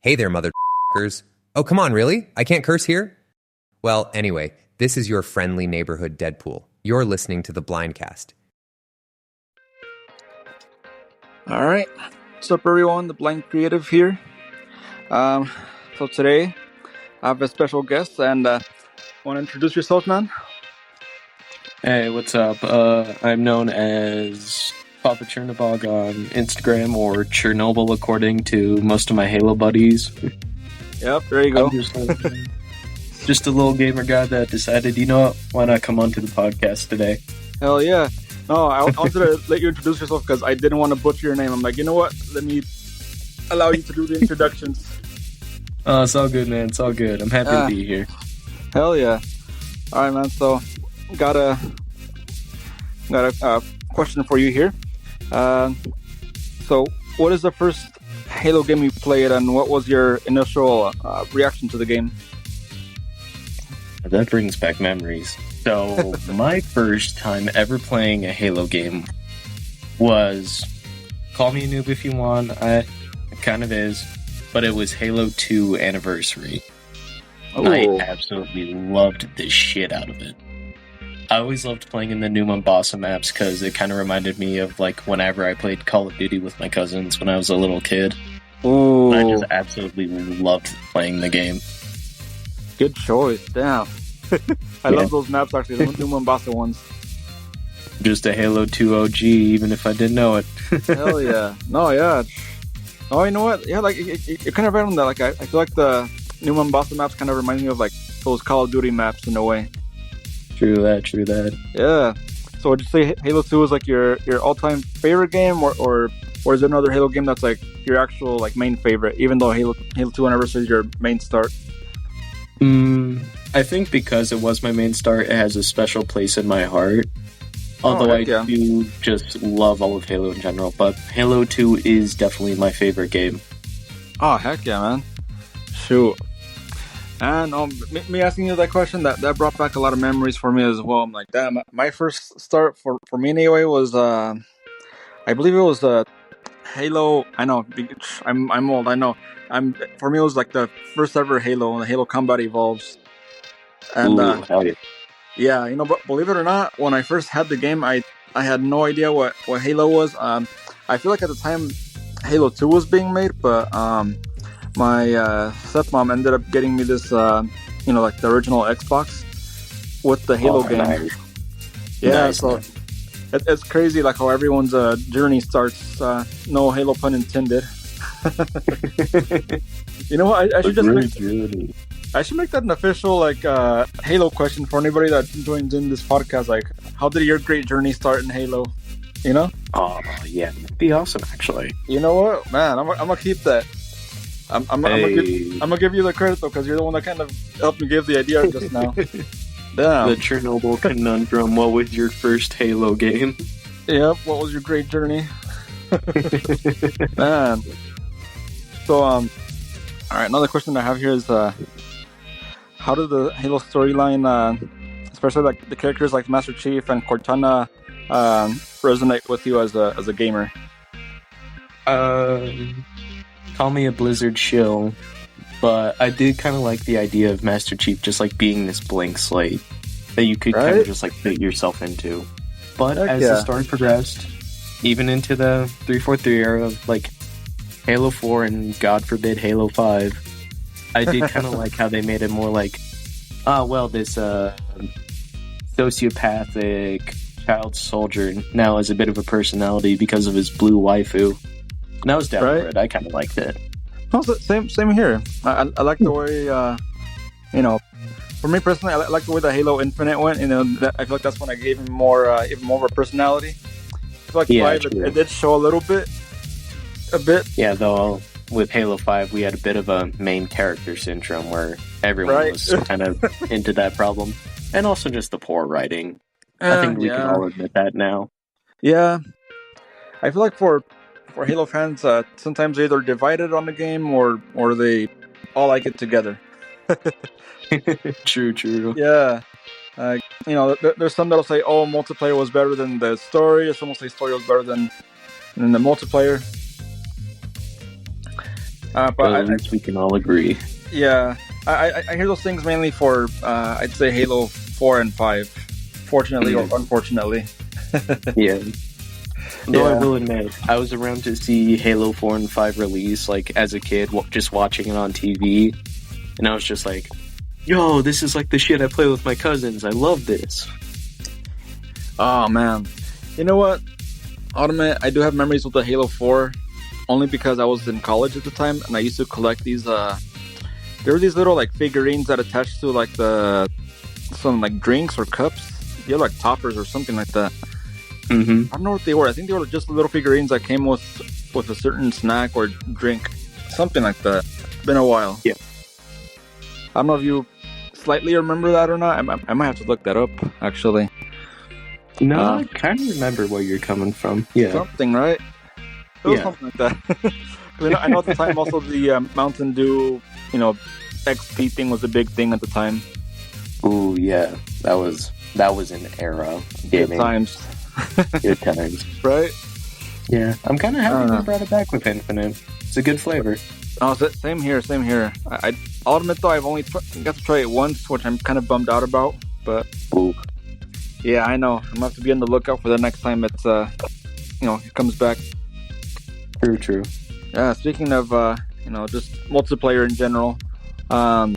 Hey there, motherfuckers. Oh, come on, really? I can't curse here? Well, anyway, this is your friendly neighborhood Deadpool. You're listening to the Blindcast. All right. What's up, everyone? The Blind Creative here. So today I have a special guest, and want to introduce yourself, man? Hey, what's up? I'm known as Papa Chernobog on Instagram, or Chernobyl according to most of my Halo buddies. Yep, there you go. I'm just a little gamer guy that decided, you know what, why not come onto the podcast today? Hell yeah. No, I wanted to let you introduce yourself because I didn't want to butcher your name. I'm like, you know what? Let me allow you to do the introductions. Oh, it's all good, man. It's all good. I'm happy to be here. Hell yeah. All right, man. So, got a question for you here. So, what is the first Halo game you played, and what was your initial reaction to the game? That brings back memories. So, my first time ever playing a Halo game was, call me a noob if you want, it kind of is, but it was Halo 2 Anniversary. Ooh. I absolutely loved the shit out of it. I always loved playing in the New Mombasa maps because it kind of reminded me of like whenever I played Call of Duty with my cousins when I was a little kid. Ooh. I just absolutely loved playing the game. Good choice. Damn. I love those maps, actually, the New Mombasa ones. Just a Halo 2 OG, even if I didn't know it. Hell yeah. No, yeah. Oh, you know what? Yeah, like, you're kind of right on that. Like, I feel like the New Mombasa maps kind of remind me of, like, those Call of Duty maps in a way. True that. Yeah. So would you say Halo 2 is, like, your all-time favorite game, or is there another Halo game that's, like, your actual, like, main favorite, even though Halo 2 Anniversary is your main start? I think because it was my main start, it has a special place in my heart. Although I do just love all of Halo in general, but Halo 2 is definitely my favorite game. Oh, heck yeah, man. Shoot. And me asking you that question, that brought back a lot of memories for me as well. I'm like, damn, my first start for me anyway was, I believe it was Halo. I know, I'm old, I know. For me, it was like the first ever Halo, the Halo Combat Evolves. And hell yeah. Yeah, you know, but believe it or not, when I first had the game, I had no idea what Halo was. I feel like at the time Halo 2 was being made, but my stepmom ended up getting me this, like the original Xbox with the Halo game. Nice. Yeah, nice, so it's crazy, like how everyone's journey starts. No Halo pun intended. You know what? I should just I should make that an official like Halo question for anybody that joins in this podcast. Like, how did your great journey start in Halo? You know? Oh yeah, that'd be awesome. Actually, you know what, man? I'm gonna keep that. I'm gonna give you the credit though, because you're the one that kind of helped me give the idea just now. Damn. The Chernobyl conundrum. What was your first Halo game? Yep. What was your great journey? Man. So all right. Another question I have here is how did the Halo storyline, especially like the characters like Master Chief and Cortana, resonate with you as a gamer? Call me a Blizzard shill, but I did kind of like the idea of Master Chief just like being this blank slate that you could kind of just like fit yourself into. But as the story progressed, even into the 343 era of like Halo 4 and God forbid Halo 5, I did kind of like how they made it more like, this sociopathic child soldier now has a bit of a personality because of his blue waifu. And I was down for it. I kind of liked it. Oh, same here. I like the way, for me personally, I like the way the Halo Infinite went. You know, I feel like that's when I gave him even more of a personality. I feel like 5, it did show a bit. Yeah, though with Halo 5, we had a bit of a main character syndrome where everyone was kind of into that problem. And also just the poor writing. I think we can all admit that now. Yeah. I feel like for Halo fans, sometimes they're either divided on the game or they all like it together. True. Yeah. There's some that'll say, oh, multiplayer was better than the story. Some will say story was better than the multiplayer. But at least we can all agree. Yeah, I hear those things mainly for I'd say Halo 4 and 5, fortunately or unfortunately. Yeah. Though I will admit, I was around to see Halo 4 and 5 release, like, as a kid, just watching it on TV, and I was just like, yo, this is like the shit I play with my cousins, I love this. Oh, man. You know what? I'll admit, I do have memories with the Halo 4, only because I was in college at the time, and I used to collect these, there were these little, like, figurines that attached to, like, some, like, drinks or cups. You have, like, toppers or something like that. Mm-hmm. I don't know what they were. I think they were just little figurines that came with a certain snack or drink, something like that. Been a while. Yeah. I don't know if you slightly remember that or not. I might have to look that up actually. No, I kind of remember where you're coming from. Yeah. Something, right? It was something like that. I know at the time also the Mountain Dew, XP thing was a big thing at the time. Ooh, yeah. That was an era. Good times. Good times. Right? Yeah. I'm kind of happy they brought it back with Infinite. It's a good flavor. Oh, same here. I'll admit though, I've only got to try it once, which I'm kind of bummed out about. But yeah, I know. I'm gonna have to be on the lookout for the next time it's it comes back. True. Yeah. Speaking of just multiplayer in general, what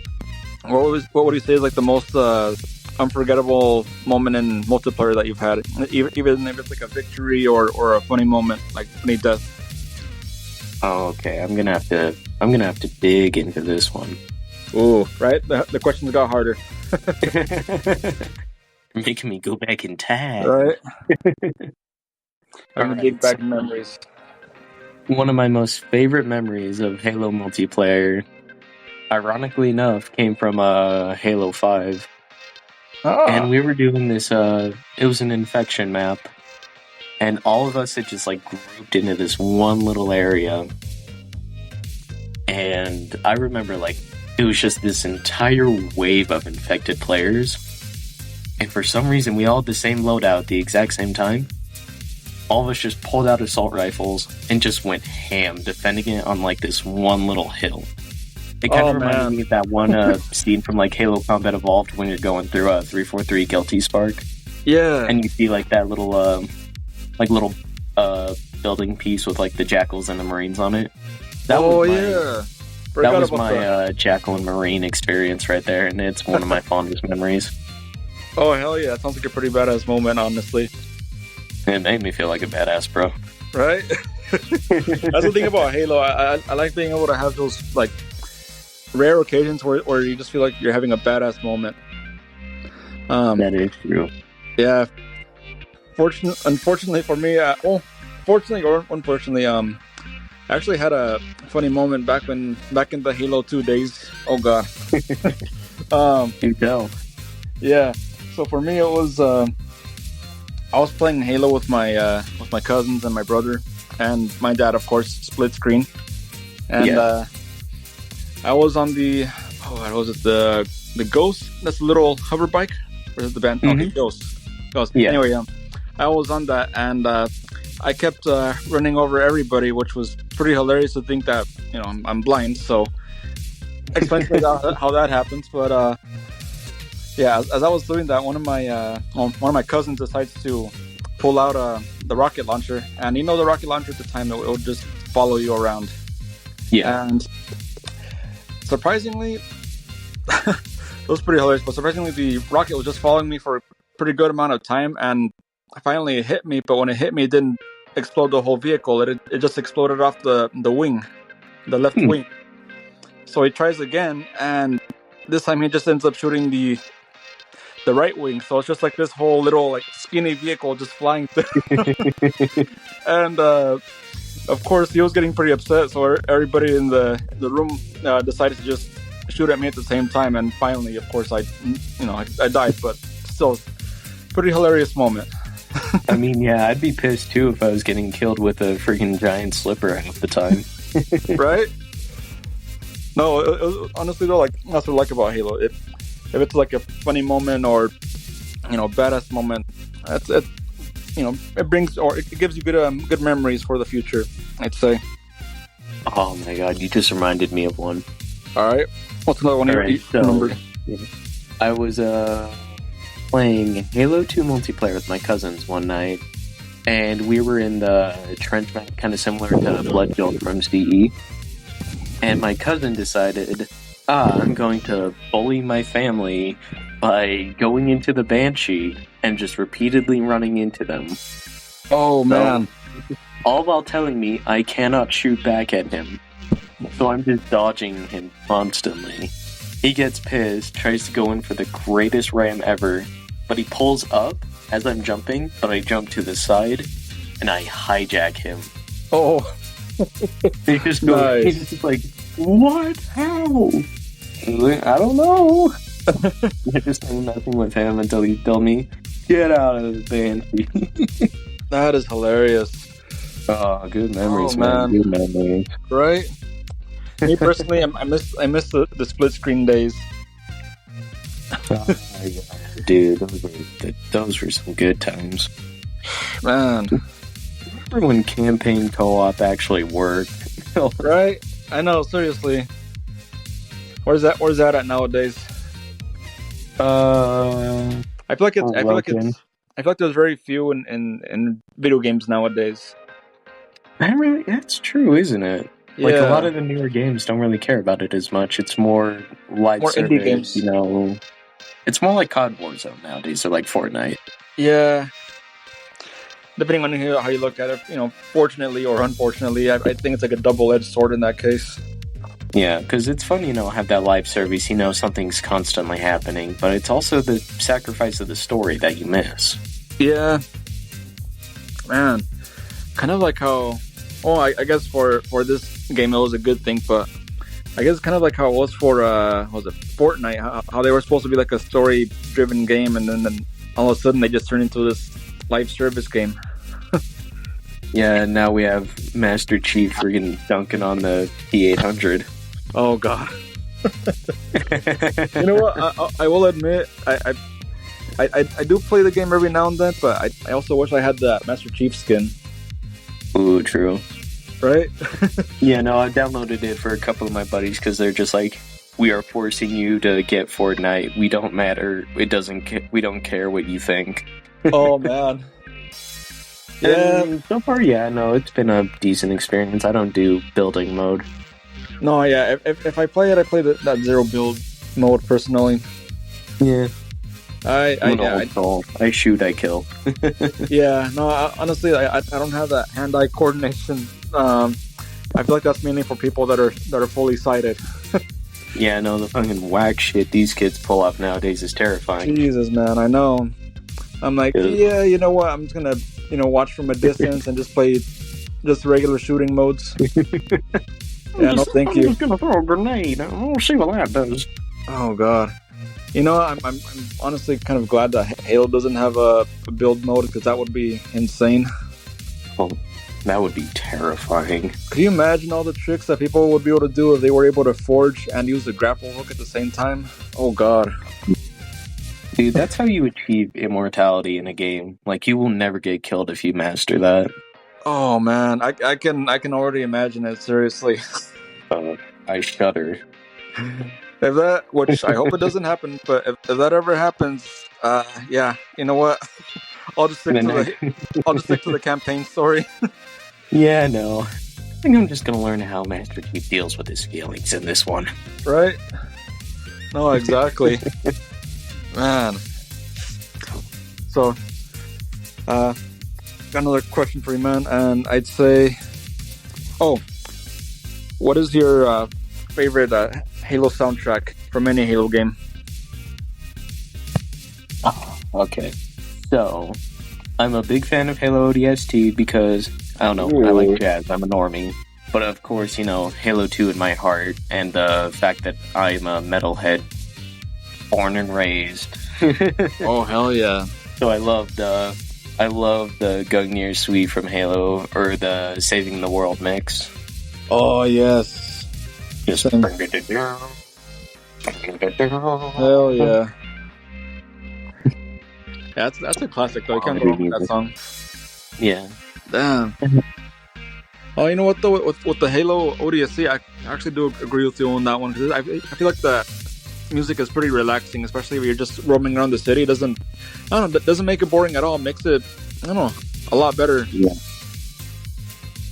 would you say is like the most unforgettable moment in multiplayer that you've had, even if it's like a victory or a funny moment, like funny death? Oh, okay. I'm gonna have to dig into this one. Ooh, right. The questions got harder. You're making me go back in time. Right. I'm gonna dig back memories. One of my most favorite memories of Halo multiplayer, ironically enough, came from Halo 5. And we were doing this, it was an infection map, and all of us had just like grouped into this one little area. And I remember like it was just this entire wave of infected players, and for some reason we all had the same loadout at the exact same time. All of us just pulled out assault rifles and just went ham defending it on like this one little hill. It kind of reminded me of that one scene from like Halo Combat Evolved when you're going through 343 Guilty Spark. Yeah. And you see like that little building piece with like the Jackals and the Marines on it. That was my Jackal and Marine experience right there, and it's one of my fondest memories. Oh, hell yeah. That sounds like a pretty badass moment, honestly. It made me feel like a badass, bro. Right? That's the thing about Halo. I like being able to have those like rare occasions where you just feel like you're having a badass moment. That is true. Yeah. Unfortunately for me, fortunately or unfortunately, I actually had a funny moment back in the Halo 2 days. Oh god. You tell. Yeah. So for me, it was I was playing Halo with my cousins and my brother and my dad, of course, split screen, and I was on the what was it, the Ghost? That's a little hover bike. Or is it the band? Mm-hmm. Okay, Ghost. Yeah. Anyway, I was on that, and I kept running over everybody, which was pretty hilarious to think that I'm blind. So explain to me how that happens. But yeah, as I was doing that, one of my cousins decides to pull out the rocket launcher, and the rocket launcher at the time it would just follow you around. Yeah, and surprisingly, it was pretty hilarious. But surprisingly, the rocket was just following me for a pretty good amount of time, and finally it hit me. But when it hit me, it didn't explode the whole vehicle. It just exploded off the wing, the left wing. So he tries again, and this time he just ends up shooting the right wing. So it's just like this whole little like skinny vehicle just flying through. And of course he was getting pretty upset, so everybody in the room decided to just shoot at me at the same time, and finally of course I died, but still pretty hilarious moment. I mean, yeah, I'd be pissed too if I was getting killed with a freaking giant slipper half the time. Right? No, it honestly though, like that's what I like about Halo. If it's like a funny moment or badass moment, it brings, or it gives you good memories for the future, I'd say. Oh my god, you just reminded me of one. Alright. What's another one you remembered? I was playing Halo 2 multiplayer with my cousins one night, and we were in the trench map, kind of similar to Blood Guild from CE. And my cousin decided, I'm going to bully my family by going into the Banshee and just repeatedly running into them. Oh, man. All while telling me I cannot shoot back at him. So I'm just dodging him constantly. He gets pissed, tries to go in for the greatest ram ever, but he pulls up as I'm jumping, but I jump to the side, and I hijack him. Oh. He just goes, nice. He's just like, what? How? I don't know. I just did nothing with him until he told me, get out of the Banshee. That is hilarious. Oh, good memories, man. Good memories. Right? Me personally, I miss the split screen days. Dude, those were some good times. Man. Remember when campaign co-op actually worked? Right? I know, seriously. Where's that at nowadays? I feel like there's very few in video games nowadays. That's true, isn't it? Yeah. Like, a lot of the newer games don't really care about it as much. It's more live service, indie games. You know. It's more like COD Warzone nowadays, or like Fortnite. Yeah. Depending on how you look at it, fortunately or unfortunately, I think it's like a double-edged sword in that case. Yeah, because it's fun, have that live service, something's constantly happening, but it's also the sacrifice of the story that you miss. Yeah. Man. Kind of like how... Well, I guess for this game it was a good thing, but I guess kind of like how it was for Fortnite, how they were supposed to be like a story-driven game, and then all of a sudden they just turned into this live service game. Yeah, and now we have Master Chief freaking dunking on the T-800. Oh god. You know what? I will admit, I do play the game every now and then, but I also wish I had that Master Chief skin. Ooh, true. Right? Yeah, no, I downloaded it for a couple of my buddies because they're just like, we are forcing you to get Fortnite. We don't matter. We don't care what you think. Oh, man. Yeah. So far, no, it's been a decent experience. I don't do building mode. No, yeah, if I play it, I play that zero build mode personally. Yeah. I shoot, I kill. Yeah, no, honestly, I don't have that hand-eye coordination. I feel like that's mainly for people that are fully sighted. Yeah, no, the fucking whack shit these kids pull off nowadays is terrifying. Jesus, man, I know. I'm like, yeah, you know what? I'm just gonna, watch from a distance and just play just regular shooting modes. Yeah, no, thank you. I'm just gonna throw a grenade. We'll see what that does. Oh god. I'm honestly kind of glad that Halo doesn't have a build mode, because that would be insane. Well, that would be terrifying. Could you imagine all the tricks that people would be able to do if they were able to forge and use the grapple hook at the same time? Oh god. Dude, that's how you achieve immortality in a game. Like, you will never get killed if you master that. Oh man, I can already imagine it, seriously. I shudder. If that, which I hope it doesn't happen, but if that ever happens, yeah, you know what? I'll just stick to the campaign story. Yeah, no. I think I'm just gonna learn how Master Chief deals with his feelings in this one. Right? No, exactly. Man. So, got another question for you, man, and I'd say, what is your favorite Halo soundtrack from any Halo game? Oh, okay. So, I'm a big fan of Halo ODST because, I don't know, I like jazz, I'm a normie. But of course, Halo 2 in my heart, and the fact that I'm a metalhead, born and raised. Oh, hell yeah. So I love the Gungnir Suite from Halo, or the Saving the World mix. Oh, yes. Just hell yeah. That's a classic though. You can't go wrong with that song. Yeah. Damn. Oh, you know what though? With the Halo ODST, I actually do agree with you on that one because I feel like the music is pretty relaxing, especially if you're just roaming around the city. It doesn't, I don't know, it doesn't make it boring at all. It makes it, I don't know, a lot better. Yeah.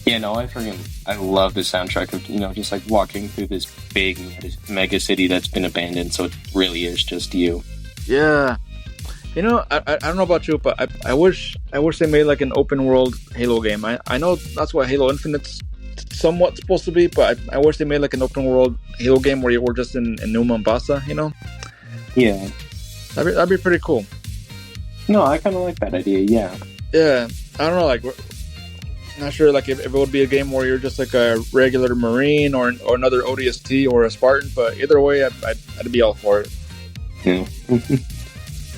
Yeah, no, I love the soundtrack of, just like walking through this big mega city that's been abandoned, so it really is just you. Yeah. I don't know about you, but I wish they made like an open world Halo game. I know that's what Halo Infinite's somewhat supposed to be, but I wish they made like an open world Halo game where you were just in New Mombasa, Yeah. That'd be pretty cool. No, I kind of like that idea, yeah. Yeah, I don't know, like, not sure like if it would be a game where you're just like a regular Marine or another ODST or a Spartan, but either way, I'd be all for it. Yeah.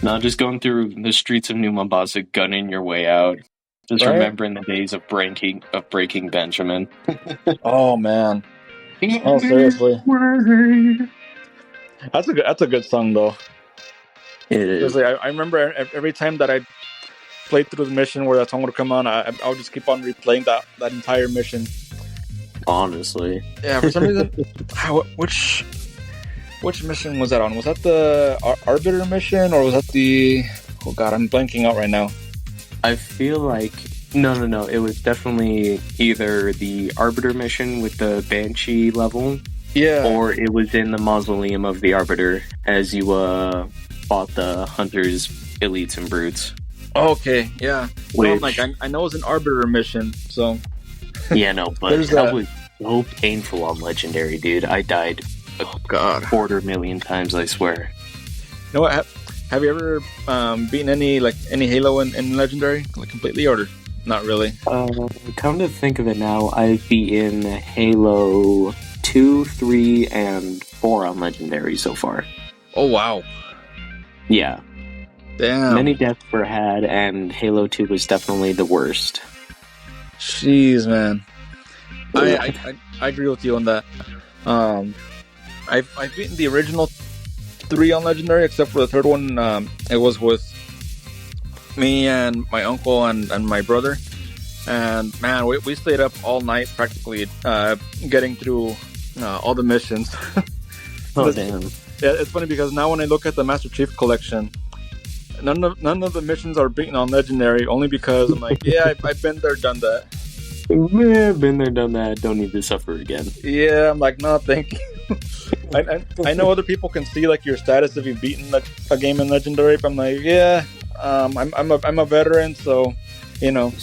No, just going through the streets of New Mombasa, gunning your way out. Just remembering the days of breaking Benjamin. Oh man! Oh seriously, that's a good song though. It is. Seriously, I remember every time that I played through the mission where that song would come on, I would just keep on replaying that entire mission. Honestly, yeah. For some reason, which mission was that on? Was that the Arbiter mission, or was that the... Oh god, I'm blanking out right now. I feel like... No. It was definitely either the Arbiter mission with the Banshee level, yeah, or it was in the Mausoleum of the Arbiter as you fought the Hunters, Elites, and Brutes. Okay, yeah. Which... Like, I know it was an Arbiter mission, so... Yeah, no, but that was so painful on Legendary, dude. I died... Oh god, 250,000 times, I swear. You know what? Have you ever beaten any Halo in Legendary, like completely, or not really? Come to think of it now, I've beaten Halo 2, 3, and 4 on Legendary so far. Oh wow! Yeah, damn. Many deaths were had, and Halo 2 was definitely the worst. Jeez, man. I agree with you on that. I've beaten the original 3 on Legendary, except for the third one. It was with me and my uncle and my brother. And man, we stayed up all night practically getting through all the missions. Oh, damn. Yeah, it's funny because now when I look at the Master Chief Collection, none of the missions are beaten on Legendary, only because I'm like, yeah, I've been there, done that. Yeah, been there, done that. Don't need to suffer again. Yeah, I'm like, no, thank you. I know other people can see like your status if you've beaten a game in Legendary, but I'm like, yeah, I'm a veteran, so if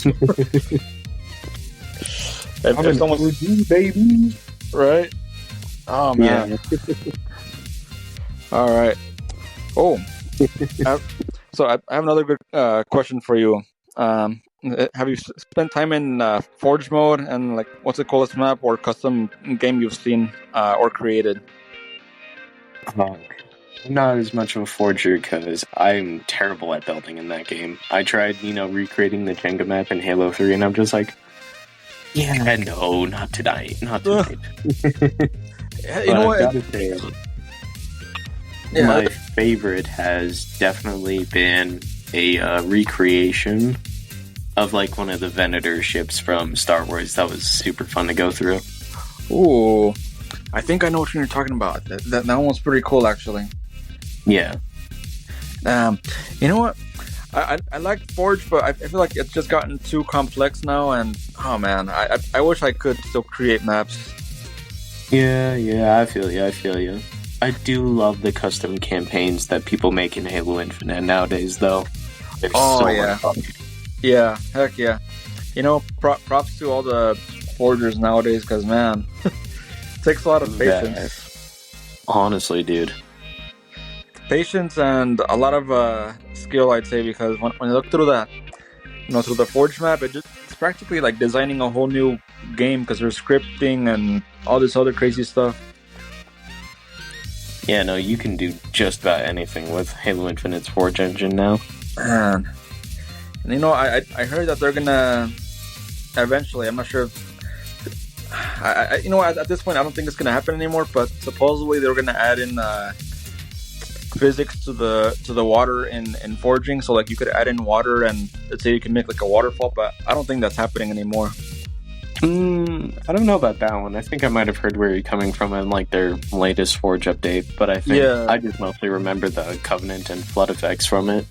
someone's baby, right? Oh man. Yeah. All right. Oh, so I have another good question for you. Have you spent time in Forge mode, and like what's the coolest map or custom game you've seen or created? Not as much of a forger because I'm terrible at building in that game. I tried, recreating the Jenga map in Halo 3, and I'm just like, yeah, no, not tonight. You know what? I gotta say, my favorite has definitely been a recreation of like one of the Venator ships from Star Wars. That was super fun to go through. Ooh, I think I know what you're talking about. That one's pretty cool, actually. Yeah. You know what? I like Forge, but I feel like it's just gotten too complex now. And oh man, I wish I could still create maps. Yeah, I feel you. I do love the custom campaigns that people make in Halo Infinite nowadays, though. They're so yeah. fun. Yeah, heck yeah. Props to all the forgers nowadays, because man, it takes a lot of patience. Yeah. Honestly, dude. Patience and a lot of skill, I'd say, because when you look through that, through the Forge map, it's practically like designing a whole new game, because there's scripting and all this other crazy stuff. Yeah, no, you can do just about anything with Halo Infinite's Forge engine now. Man. And I heard that they're gonna eventually, I'm not sure at this point I don't think it's gonna happen anymore, but supposedly they're gonna add in physics to the water in forging, so like you could add in water and let's say you can make like a waterfall, but I don't think that's happening anymore. I don't know about that one. I think I might have heard where you're coming from in like their latest Forge update, but I think I just mostly remember the Covenant and Flood effects from it.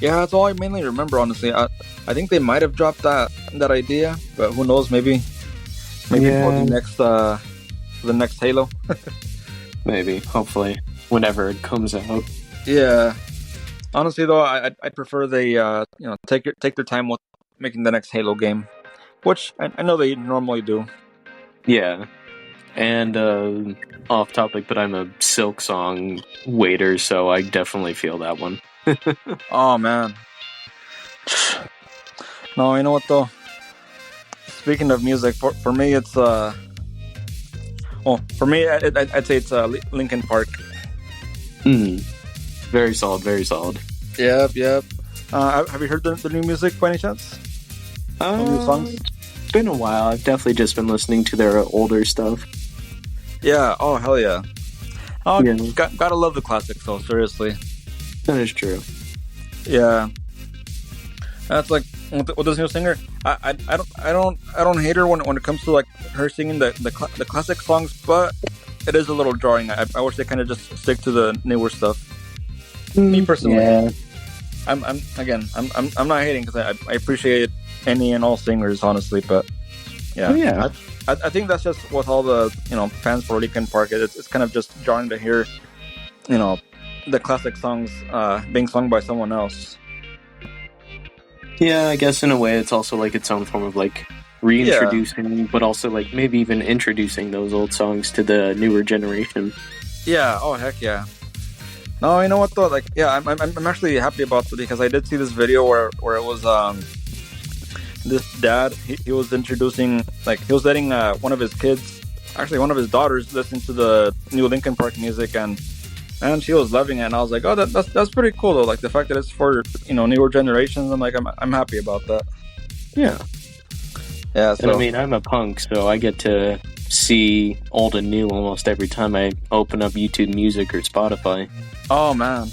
Yeah, that's all I mainly remember, honestly. I think they might have dropped that idea, but who knows? Maybe for the next Halo. Maybe, hopefully, whenever it comes out. Yeah. Honestly, though, I'd prefer they take their time with making the next Halo game, which I know they normally do. Yeah. And off topic, but I'm a Silk Song waiter, so I definitely feel that one. Oh man. No, you know what though? Speaking of music, for me it's I'd say it's Linkin Park. Very solid, very solid. Yep. Have you heard the new music by any chance? New songs? It's been a while. I've definitely just been listening to their older stuff. Yeah. Oh hell yeah. Oh, yeah. Gotta love the classics though. Seriously. That is true. Yeah. That's like with this new singer. I don't hate her when it comes to like her singing the classic songs, but it is a little jarring. I wish they kind of just stick to the newer stuff. Me personally, yeah. I'm not hating because I appreciate any and all singers, honestly, but yeah, oh, yeah. I think that's just with all the fans for Linkin Park. It's kind of just jarring to hear the classic songs being sung by someone else. Yeah, I guess in a way it's also like its own form of like reintroducing, but also like maybe even introducing those old songs to the newer generation. Yeah. Oh heck yeah. No, you know what though? Like, yeah, I'm actually happy about that because I did see this video where it was this dad he was introducing, like, he was letting one of his kids, actually one of his daughters, listen to the new Linkin Park music, and she was loving it, and I was like, oh, that's pretty cool though. Like the fact that it's for newer generations, I'm happy about that. Yeah. Yeah. So and I mean, I'm a punk, so I get to see old and new almost every time I open up YouTube Music or Spotify. Oh man.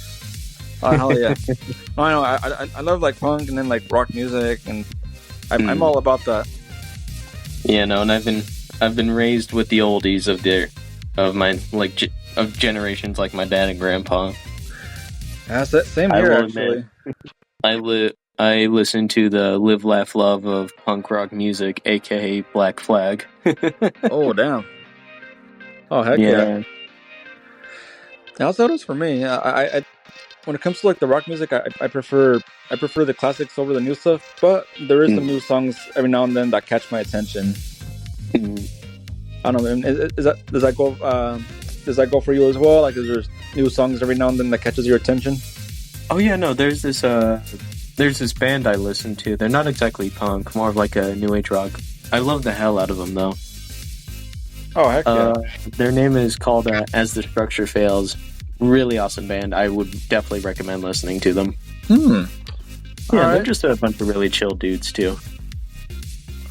Oh hell yeah. No, I know. I love like punk and then like rock music, and I'm all about that. Yeah, no, and I've been raised with the oldies of my of generations like my dad and grandpa. That's it. Same here, actually. I listen to the Live, Laugh, Love of punk rock music, aka Black Flag. Oh damn! Oh heck yeah! That's how it is for me. I when it comes to like the rock music, I prefer the classics over the new stuff. But there is some new songs every now and then that catch my attention. I don't know. Does that go for you as well? Like, is there new songs every now and then that catches your attention? Oh yeah, no. There's this band I listen to. They're not exactly punk, more of like a new age rock. I love the hell out of them though. Oh heck yeah! Their name is called As the Structure Fails. Really awesome band. I would definitely recommend listening to them. Yeah, they're just a bunch of really chill dudes too.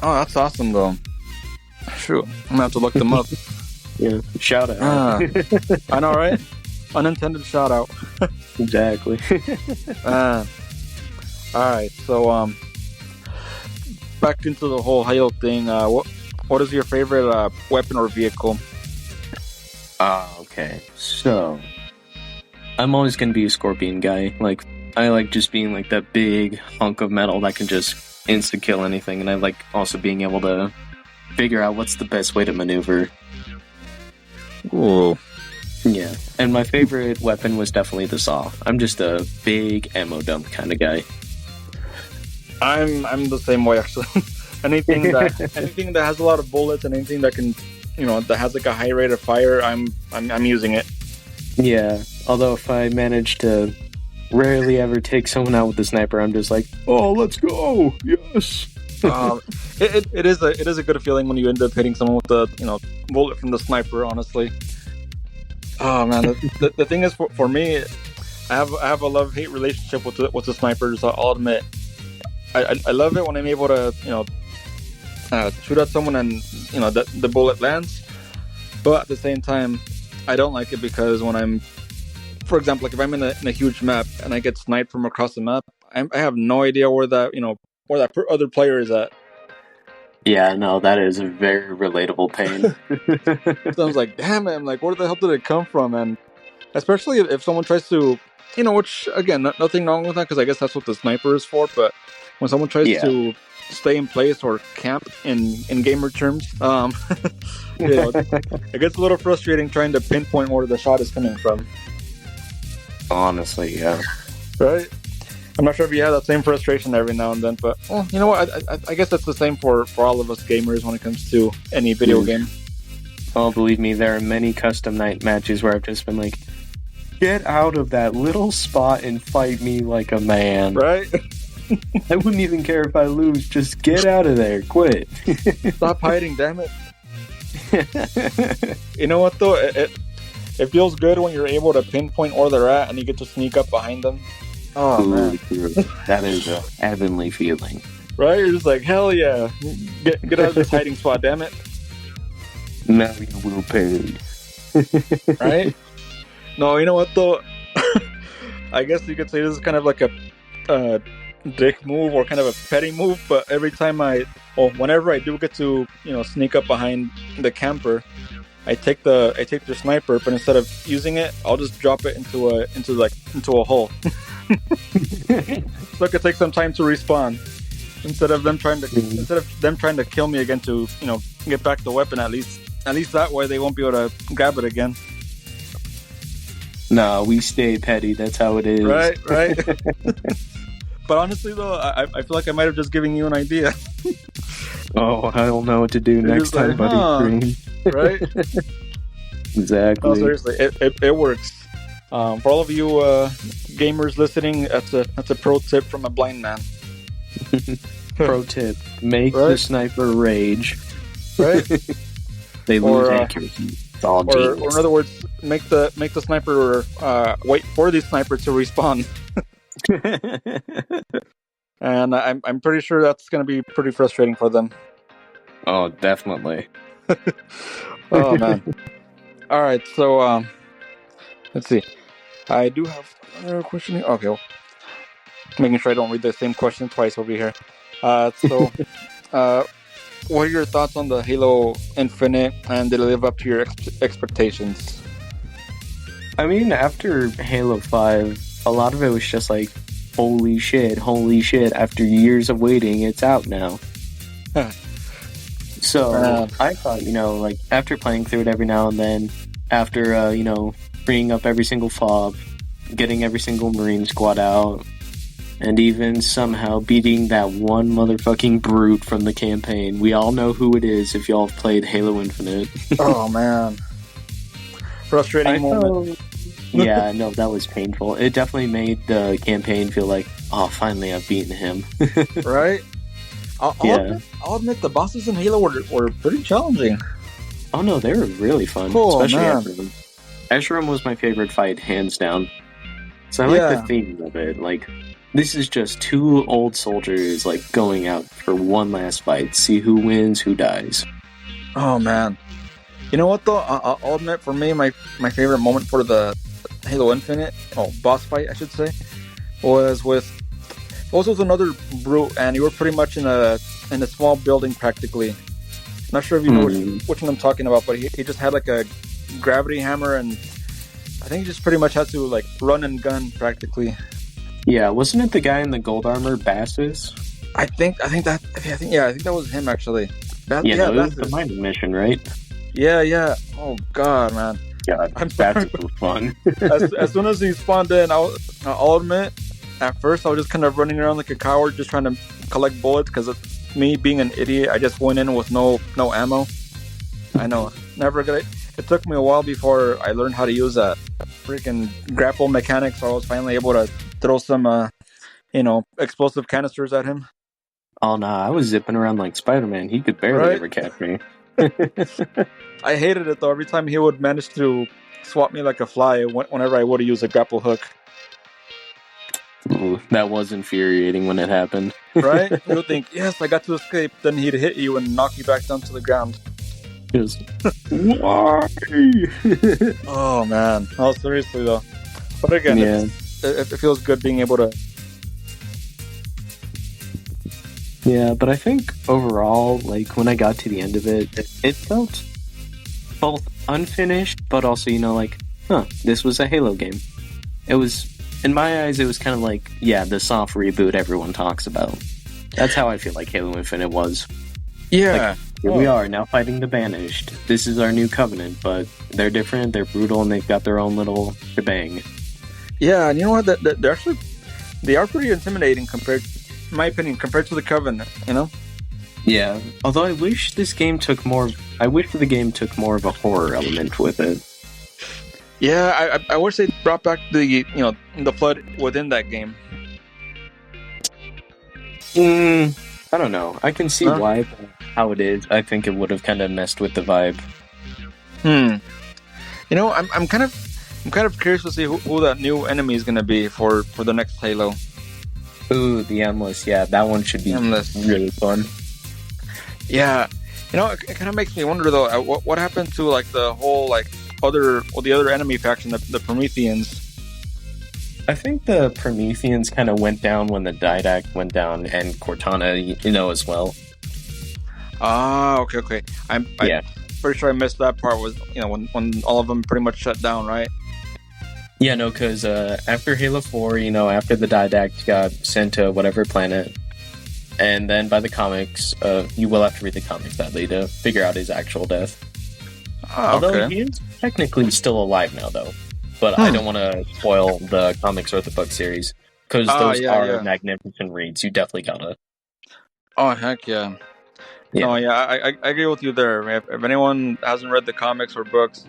Oh, that's awesome though. Shoot, I'm gonna have to look them up. Yeah, shout out. I know, right? Unintended shout out. Exactly. All right, so back into the whole Halo thing. What is your favorite weapon or vehicle? Okay, so I'm always gonna be a Scorpion guy. Like, I like just being like that big hunk of metal that can just insta kill anything, and I like also being able to figure out what's the best way to maneuver. Ooh. Yeah, and my favorite weapon was definitely the saw. I'm just a big ammo dump kind of guy. I'm the same way actually. anything that has a lot of bullets and anything that can, that has like a high rate of fire, I'm using it. Yeah, although if I manage to rarely ever take someone out with the sniper, I'm just like, oh, let's go, yes. It is a good feeling when you end up hitting someone with the bullet from the sniper. Honestly, oh man, the thing is for me, I have a love-hate relationship with the snipers. I'll admit, I love it when I'm able to shoot at someone and the bullet lands, but at the same time, I don't like it because when I'm, for example, like if I'm in a huge map and I get sniped from across the map, I have no idea where that other player is at. Yeah, no, that is a very relatable pain. So I was like, damn it, I'm like, where the hell did it come from? And especially if someone tries to, which, again, nothing wrong with that, because I guess that's what the sniper is for, but when someone tries to stay in place or camp in gamer terms, it gets a little frustrating trying to pinpoint where the shot is coming from. Honestly, yeah. Right? I'm not sure if you have that same frustration every now and then, but you know what? I guess that's the same for all of us gamers when it comes to any video game. Oh, believe me, there are many custom night matches where I've just been like, get out of that little spot and fight me like a man. Right? I wouldn't even care if I lose. Just get out of there. Quit. Stop hiding, damn it. You know what, though? It feels good when you're able to pinpoint where they're at and you get to sneak up behind them. Oh, man. That is a heavenly feeling. Right? You're just like, hell yeah. Get out of this hiding spot, damn it. Now you will pay. Right? No, you know what, though? I guess you could say this is kind of like a dick move or kind of a petty move, but whenever I do get to, sneak up behind the camper, I take the sniper, but instead of using it, I'll just drop it into a hole. So it could take some time to respawn. Instead of them trying to kill me again to, get back the weapon, at least that way they won't be able to grab it again. No, we stay petty. That's how it is. Right. But honestly, though, I feel like I might have just given you an idea. Oh, I don't know what to do next time, buddy. Right? Exactly. No, seriously, it works. For all of you gamers listening, that's a pro tip from a blind man. Pro tip: make the sniper rage. Right? They lose accuracy. It's all genius. Or in other words, make the sniper wait for the sniper to respawn. And I'm pretty sure that's going to be pretty frustrating for them. Oh, definitely. Oh man. All right, so let's see. I do have another question here. Okay, well, making sure I don't read the same question twice over here. So, what are your thoughts on the Halo Infinite, and did it live up to your expectations? I mean, after Halo 5, a lot of it was just like, holy shit, after years of waiting, it's out now. So, I thought, like, after playing through it every now and then, after, bringing up every single fob, getting every single Marine squad out, and even somehow beating that one motherfucking brute from the campaign. We all know who it is if y'all have played Halo Infinite. Oh, man. Frustrating moment. Yeah, no, that was painful. It definitely made the campaign feel like, oh, finally I've beaten him. Right? I'll admit the bosses in Halo were pretty challenging. Oh no, they were really fun. Oh, especially Escharum. Escharum was my favorite fight, hands down. So I like the theme of it. Like, this is just two old soldiers, like, going out for one last fight. See who wins, who dies. Oh, man. You know what, though? I'll admit, for me, my favorite moment for the Halo Infinite, boss fight, I should say, was with another brute, and you were pretty much in a small building, practically. Not sure if you know which one I'm talking about, but he just had, like, a gravity hammer, and I think he just pretty much had to, like, run and gun, practically. Yeah, wasn't it the guy in the gold armor, Bassus? I think that was him, actually. It was the mining mission, right? Yeah. Oh, God, man. God, that's fun. as soon as he spawned in, I'll admit, at first I was just kind of running around like a coward, just trying to collect bullets, because me being an idiot, I just went in with no ammo. I know, never good. It took me a while before I learned how to use that freaking grapple mechanic, so I was finally able to throw some, explosive canisters at him. Oh, nah, I was zipping around like Spider-Man. He could barely ever catch me. I hated it, though. Every time he would manage to swat me like a fly whenever I would use a grapple hook. Ooh, that was infuriating when it happened. Right? You would think, yes, I got to escape. Then he'd hit you and knock you back down to the ground. Just, why? Oh, man. Oh, seriously, though. But again, it feels good being able to Yeah, but I think overall, like, when I got to the end of it, it felt both unfinished, but also, like, this was a Halo game. It was, in my eyes, it was kind of like, the soft reboot everyone talks about. That's how I feel like Halo Infinite was. Yeah. Like, here we are, now fighting the Banished. This is our new Covenant, but they're different, they're brutal, and they've got their own little shebang. Yeah, and you know what? They're actually, they are pretty intimidating compared, in my opinion, compared to the Covenant, Yeah, although I wish the game took more of a horror element with it. Yeah, I wish they brought back the the flood within that game. I don't know. I can see why, but how it is. I think it would have kind of messed with the vibe. I'm kind of curious to see who that new enemy is going to be for the next Halo. Ooh, the Endless. Yeah, that one should be really fun. Yeah, it kind of makes me wonder though. What happened to like the whole the other enemy faction, the Prometheans? I think the Prometheans kind of went down when the Didact went down, and Cortana, as well. Ah, okay. I'm pretty sure I missed that part. Was when all of them pretty much shut down, right? Yeah, no, because after Halo 4, after the Didact got sent to whatever planet, and then by the comics, you will have to read the comics, sadly, to figure out his actual death. Although he is technically still alive now, though. But I don't want to spoil the comics or the book series, because those are magnificent reads. You definitely gotta. Oh, heck yeah. No, I agree with you there. If anyone hasn't read the comics or books...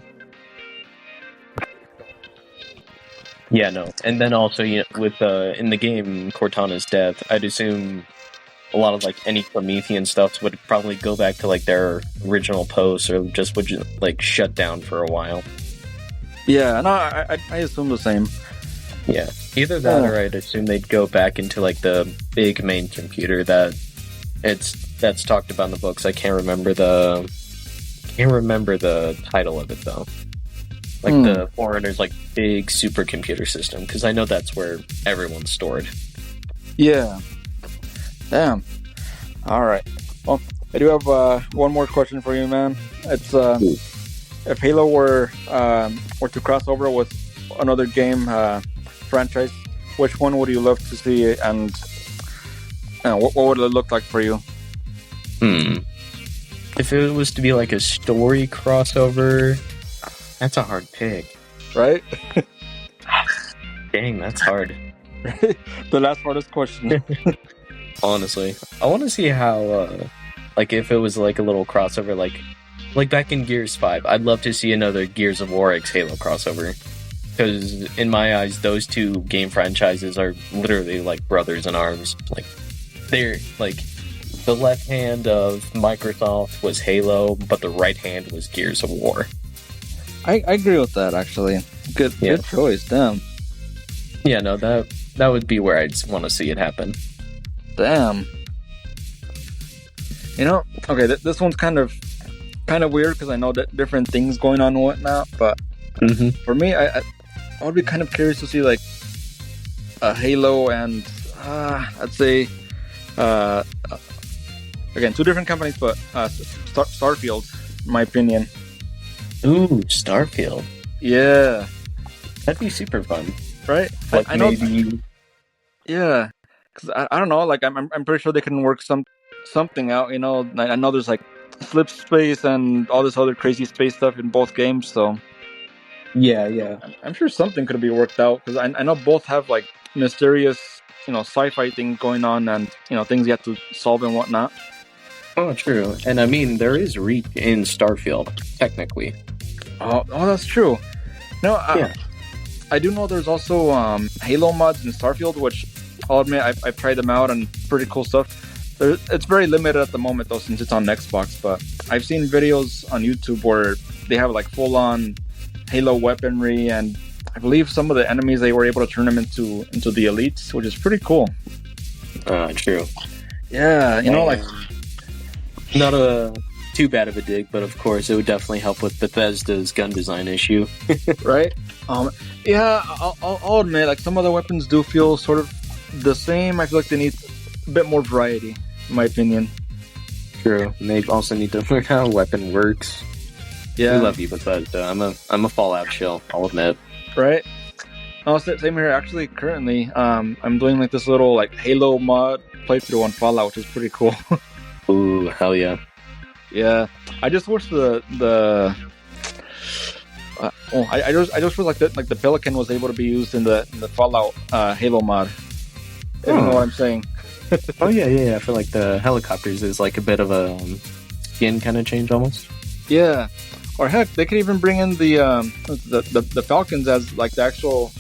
Yeah, no. And then also, with in the game, Cortana's death, I'd assume a lot of, any Promethean stuff would probably go back to, their original posts, or just would, shut down for a while. Yeah, no, I assume the same. Yeah, either that or I'd assume they'd go back into, the big main computer that's talked about in the books. I can't remember the title of it, though. The Foreigner's, big supercomputer system, because I know that's where everyone's stored. Yeah. Damn. Alright. Well, I do have one more question for you, man. It's, if Halo were to cross over with another game franchise, which one would you love to see, and what would it look like for you? If it was to be a story crossover, that's a hard pick. Right? Dang, that's hard. The last hardest question. Honestly. I want to see how, if it was a little crossover, like back in Gears 5, I'd love to see another Gears of War x Halo crossover. Because in my eyes, those two game franchises are literally brothers in arms. They're the left hand of Microsoft was Halo, but the right hand was Gears of War. I agree with that, actually. Good choice, damn. Yeah, no, that would be where I'd want to see it happen. Damn. Okay, this one's kind of weird because I know that different things going on and whatnot, but for me, I would be kind of curious to see a Halo and I'd say again, two different companies, but Starfield, in my opinion. Ooh, Starfield. Yeah, that'd be super fun, right? I know. Maybe. Yeah, because I don't know. I'm pretty sure they can work something out. I know there's slip space and all this other crazy space stuff in both games. So yeah, I'm sure something could be worked out, because I know both have mysterious sci-fi things going on, and things you have to solve and whatnot. Oh, true. And I mean, there is reach in Starfield, technically. Oh, that's true. No, I do know there's also Halo mods in Starfield, which I'll admit I've tried them out, and pretty cool stuff. It's very limited at the moment, though, since it's on Xbox, but I've seen videos on YouTube where they have full-on Halo weaponry, and I believe some of the enemies, they were able to turn them into the elites, which is pretty cool. True. Yeah, not too bad of a dig, but of course it would definitely help with Bethesda's gun design issue. Right? Yeah, I'll admit, some of the weapons do feel sort of the same. I feel like they need a bit more variety. in my opinion. True. And they also need to learn how a weapon works. Yeah, we love you, Bethesda. I'm a Fallout chill, I'll admit. Right? Oh, same here. Actually, currently, I'm doing like this little like Halo mod playthrough on Fallout, which is pretty cool. Ooh, hell yeah. Yeah, I just wish I just wish like the Pelican was able to be used in the Fallout Halo mod. If you know what I'm saying. Oh yeah. I feel like the helicopters is like a bit of a skin kind of change almost. Yeah, or heck, they could even bring in the Falcons as like the actual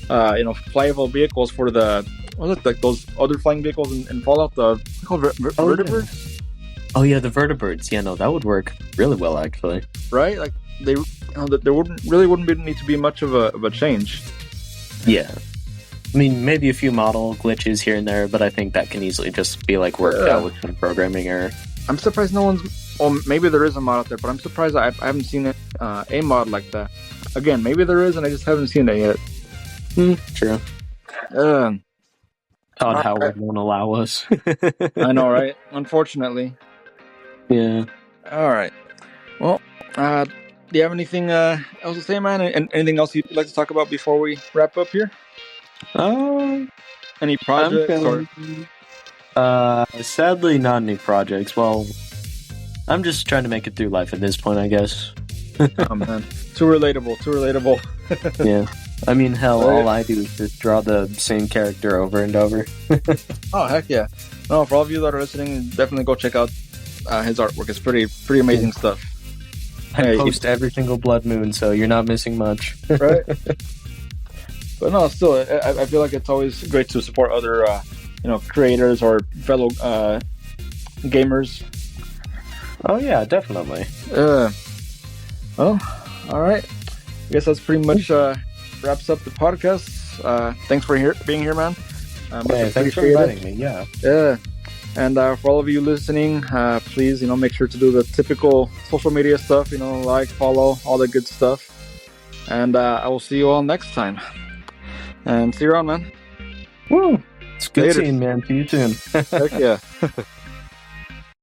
flyable vehicles for the like those other flying vehicles in Fallout. The vertibirds. Oh yeah, the vertibirds. Yeah, no, that would work really well actually. Right, like there wouldn't need to be much of a change. Yeah. I mean, maybe a few model glitches here and there, but I think that can easily just be like worked out with some programming error. I'm surprised no one's. Well, maybe there is a mod out there, but I'm surprised I haven't seen it. A mod like that. Again, maybe there is, and I just haven't seen it yet. True. Todd Howard won't allow us. I know, right? Unfortunately. Yeah. All right. Well, do you have anything else to say, man? And anything else you'd like to talk about before we wrap up here? Any projects sadly, not any projects. Well, I'm just trying to make it through life at this point, I guess. Oh man, too relatable. Yeah. I mean, hell, all I do is just draw the same character over and over. Oh, heck yeah. No, for all of you that are listening, definitely go check out his artwork. It's pretty amazing stuff. I post every single blood moon, so you're not missing much. Right? But no, still, I feel like it's always great to support other, creators or fellow gamers. Oh, yeah, definitely. Well, all right. I guess that's pretty much wraps up the podcast. Thanks for being here, man. Thanks for inviting me. Yeah. Yeah. And for all of you listening, please, make sure to do the typical social media stuff. Like, follow, all the good stuff. And I will see you all next time. And see you around, man. Woo! It's good seeing, man. See you soon. Heck yeah.